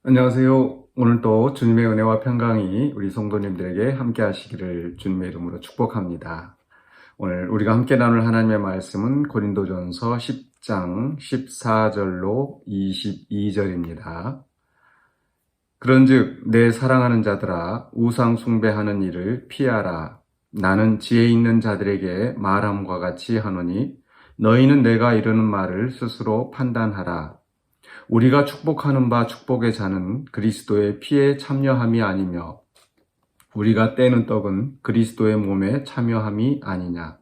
안녕하세요. 오늘도 주님의 은혜와 평강이 우리 성도님들에게 함께 하시기를 주님의 이름으로 축복합니다. 오늘 우리가 함께 나눌 하나님의 말씀은 고린도전서 10장 14절로 22절입니다. 그런즉 내 사랑하는 자들아 우상 숭배하는 일을 피하라. 나는 지혜 있는 자들에게 말함과 같이 하노니 너희는 내가 이르는 말을 스스로 판단하라. 우리가 축복하는 바 축복의 자는 그리스도의 피에 참여함이 아니며 우리가 떼는 떡은 그리스도의 몸에 참여함이 아니냐.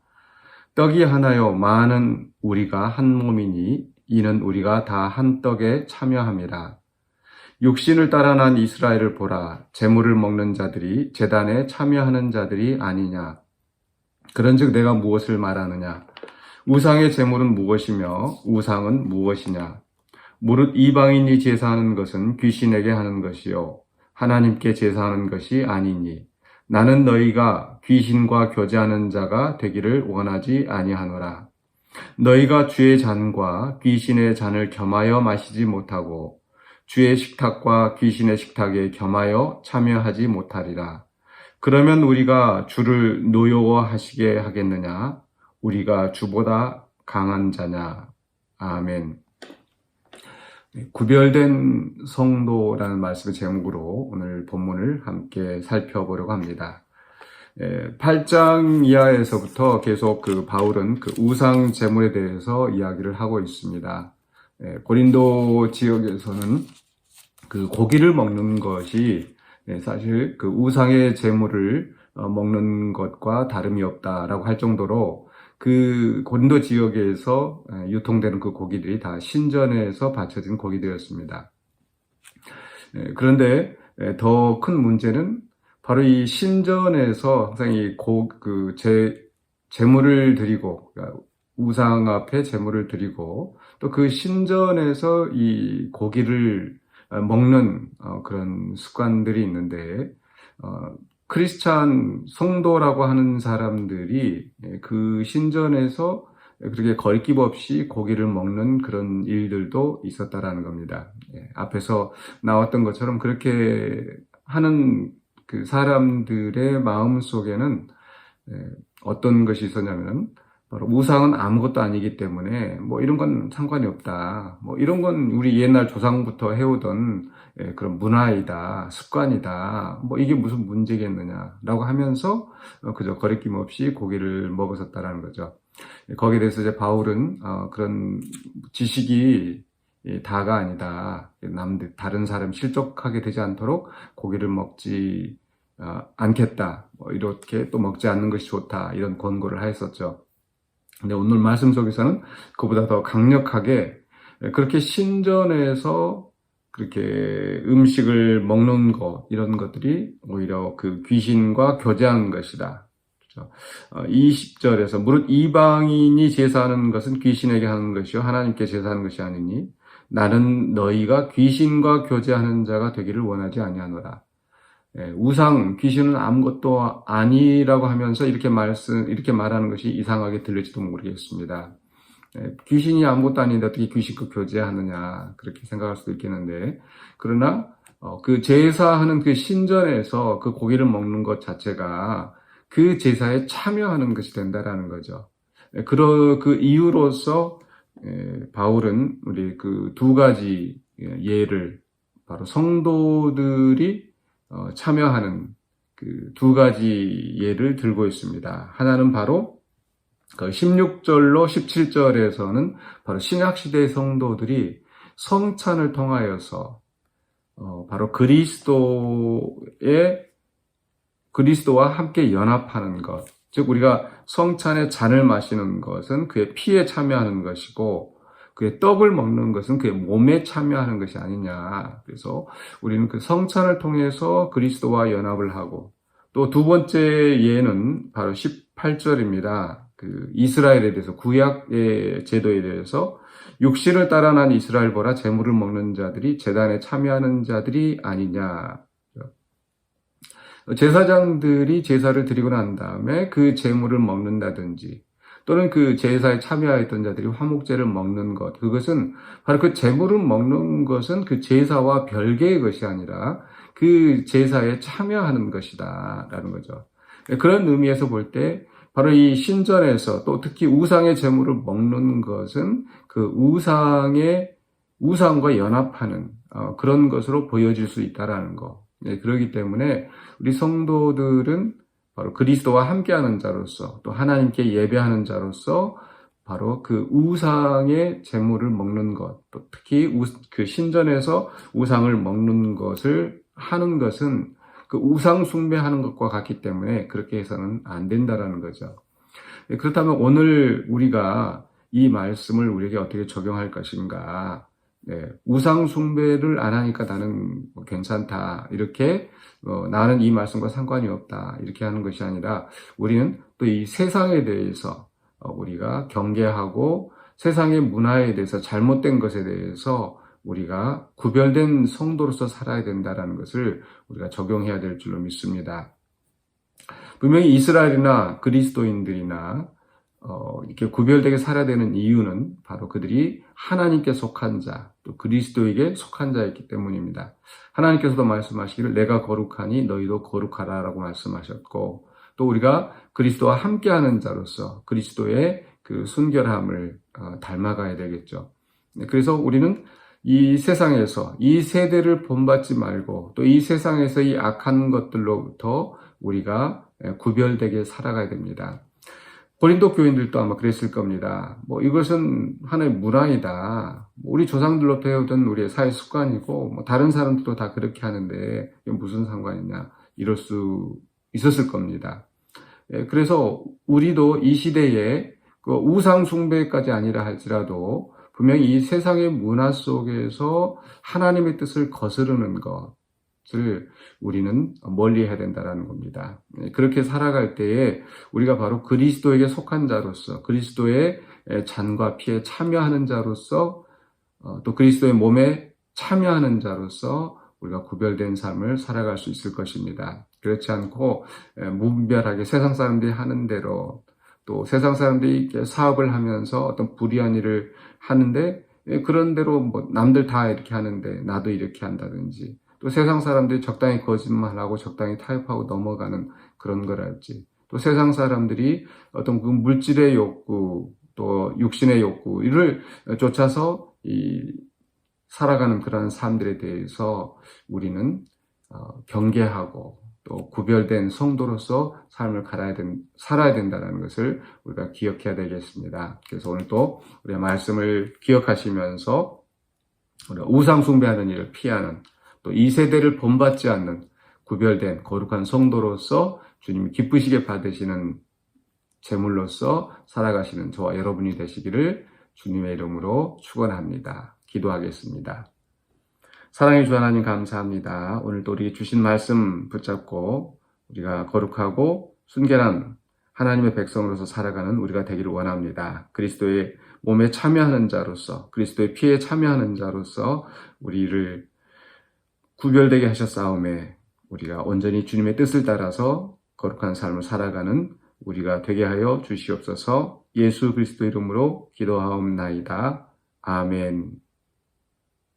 떡이 하나요 많은 우리가 한 몸이니 이는 우리가 다 한 떡에 참여함이라. 육신을 따라 난 이스라엘을 보라. 제물을 먹는 자들이 제단에 참여하는 자들이 아니냐. 그런즉 내가 무엇을 말하느냐. 우상의 제물은 무엇이며 우상은 무엇이냐. 무릇 이방인이 제사하는 것은 귀신에게 하는 것이요 하나님께 제사하는 것이 아니니 나는 너희가 귀신과 교제하는 자가 되기를 원하지 아니하노라. 너희가 주의 잔과 귀신의 잔을 겸하여 마시지 못하고 주의 식탁과 귀신의 식탁에 겸하여 참여하지 못하리라. 그러면 우리가 주를 노여워하시게 하겠느냐? 우리가 주보다 강한 자냐? 아멘. 구별된 성도라는 말씀의 제목으로 오늘 본문을 함께 살펴보려고 합니다. 8장 이하에서부터 계속 바울은 우상 제물에 대해서 이야기를 하고 있습니다. 고린도 지역에서는 고기를 먹는 것이 사실 우상의 제물을 먹는 것과 다름이 없다라고 할 정도로 고린도 지역에서 유통되는 고기들이 다 신전에서 바쳐진 고기들이었습니다. 그런데 더 큰 문제는 바로 이 신전에서 항상 제물을 드리고, 그러니까 우상 앞에 제물을 드리고, 또 그 신전에서 이 고기를 먹는 그런 습관들이 있는데, 크리스찬 성도라고 하는 사람들이 그 신전에서 그렇게 거리낌 없이 고기를 먹는 그런 일들도 있었다라는 겁니다. 앞에서 나왔던 것처럼 그렇게 하는 그 사람들의 마음 속에는 어떤 것이 있었냐면 바로 우상은 아무것도 아니기 때문에 뭐 이런 건 상관이 없다. 뭐 이런 건 우리 옛날 조상부터 해오던 그런 문화이다, 습관이다. 뭐 이게 무슨 문제겠느냐라고 하면서 그저 거리낌 없이 고기를 먹었었다라는 거죠. 거기에 대해서 이제 바울은 그런 지식이 다가 아니다. 다른 사람 실족하게 되지 않도록 고기를 먹지 않겠다. 뭐 이렇게 또 먹지 않는 것이 좋다. 이런 권고를 하였었죠. 근데 오늘 말씀 속에서는 그보다 더 강력하게 그렇게 신전에서 그렇게 음식을 먹는 것, 이런 것들이 오히려 귀신과 교제하는 것이다. 그렇죠? 20절에서 무릇 이방인이 제사하는 것은 귀신에게 하는 것이요 하나님께 제사하는 것이 아니니 나는 너희가 귀신과 교제하는 자가 되기를 원하지 아니하노라. 우상, 귀신은 아무것도 아니라고 하면서 이렇게 말하는 것이 이상하게 들릴지도 모르겠습니다. 귀신이 아무것도 아닌데 어떻게 귀신과 교제하느냐, 그렇게 생각할 수도 있겠는데, 그러나, 제사하는 신전에서 고기를 먹는 것 자체가 그 제사에 참여하는 것이 된다라는 거죠. 그 이유로서, 바울은 우리 두 가지 예를, 바로 성도들이 참여하는 두 가지 예를 들고 있습니다. 하나는 바로 16절로 17절에서는 바로 신약시대의 성도들이 성찬을 통하여서 바로 그리스도와 함께 연합하는 것, 즉 우리가 성찬의 잔을 마시는 것은 그의 피에 참여하는 것이고 그의 떡을 먹는 것은 그의 몸에 참여하는 것이 아니냐. 그래서 우리는 성찬을 통해서 그리스도와 연합을 하고, 또 두 번째 예는 바로 18절입니다. 이스라엘에 대해서, 구약의 제도에 대해서 육신을 따라 난 이스라엘 보라, 제물을 먹는 자들이 제단에 참여하는 자들이 아니냐. 제사장들이 제사를 드리고 난 다음에 그 제물을 먹는다든지, 또는 그 제사에 참여하였던 자들이 화목제를 먹는 것, 그것은 바로 그 제물을 먹는 것은 그 제사와 별개의 것이 아니라 그 제사에 참여하는 것이다라는 거죠. 그런 의미에서 볼 때 바로 이 신전에서 또 특히 우상의 제물을 먹는 것은 그 우상과 연합하는 그런 것으로 보여질 수 있다라는 거. 그렇기 때문에 우리 성도들은 바로 그리스도와 함께하는 자로서 또 하나님께 예배하는 자로서 바로 그 우상의 제물을 먹는 것, 또 특히 그 신전에서 우상을 먹는 것을 하는 것은 그 우상 숭배하는 것과 같기 때문에 그렇게 해서는 안 된다라는 거죠. 그렇다면 오늘 우리가 이 말씀을 우리에게 어떻게 적용할 것인가? 우상 숭배를 안 하니까 나는 괜찮다. 이렇게 나는 이 말씀과 상관이 없다. 이렇게 하는 것이 아니라 우리는 또 이 세상에 대해서 우리가 경계하고 세상의 문화에 대해서 잘못된 것에 대해서 우리가 구별된 성도로서 살아야 된다는 것을 우리가 적용해야 될 줄로 믿습니다. 분명히 이스라엘이나 그리스도인들이나 이렇게 구별되게 살아야 되는 이유는 바로 그들이 하나님께 속한 자, 또 그리스도에게 속한 자였기 때문입니다. 하나님께서도 말씀하시기를 내가 거룩하니 너희도 거룩하라라고 말씀하셨고, 또 우리가 그리스도와 함께하는 자로서 그리스도의 그 순결함을 닮아가야 되겠죠. 그래서 우리는 이 세상에서 이 세대를 본받지 말고 또 이 세상에서 이 악한 것들로부터 우리가 구별되게 살아가야 됩니다. 고린도 교인들도 아마 그랬을 겁니다. 이것은 하나의 문화이다. 우리 조상들로 배우던 우리의 사회 습관이고, 다른 사람들도 다 그렇게 하는데, 이게 무슨 상관이냐. 이럴 수 있었을 겁니다. 그래서 우리도 이 시대에 그 우상숭배까지 아니라 할지라도 분명히 이 세상의 문화 속에서 하나님의 뜻을 거스르는 것을 우리는 멀리 해야 된다는 겁니다. 그렇게 살아갈 때에 우리가 바로 그리스도에게 속한 자로서 그리스도의 잔과 피에 참여하는 자로서 또 그리스도의 몸에 참여하는 자로서 우리가 구별된 삶을 살아갈 수 있을 것입니다. 그렇지 않고 무분별하게 세상 사람들이 하는 대로 또 세상 사람들이 사업을 하면서 어떤 불의한 일을 하는데 그런 대로 남들 다 이렇게 하는데 나도 이렇게 한다든지 또 세상 사람들이 적당히 거짓말하고 적당히 타협하고 넘어가는 그런 거랄지 또 세상 사람들이 어떤 그 물질의 욕구 또 육신의 욕구를 쫓아서 살아가는 그런 삶들에 대해서 우리는 경계하고 또 구별된 성도로서 삶을 살아야 된다는 것을 우리가 기억해야 되겠습니다. 그래서 오늘 또 우리의 말씀을 기억하시면서 우리가 우상 숭배하는 일을 피하는 또 이 세대를 본받지 않는 구별된 거룩한 성도로서 주님이 기쁘시게 받으시는 제물로서 살아가시는 저와 여러분이 되시기를 주님의 이름으로 축원합니다. 기도하겠습니다. 사랑해 주 하나님 감사합니다. 오늘도 우리 주신 말씀 붙잡고 우리가 거룩하고 순결한 하나님의 백성으로서 살아가는 우리가 되기를 원합니다. 그리스도의 몸에 참여하는 자로서 그리스도의 피에 참여하는 자로서 우리를 구별되게 하셨사오매 우리가 온전히 주님의 뜻을 따라서 거룩한 삶을 살아가는 우리가 되게 하여 주시옵소서. 예수 그리스도 이름으로 기도하옵나이다. 아멘.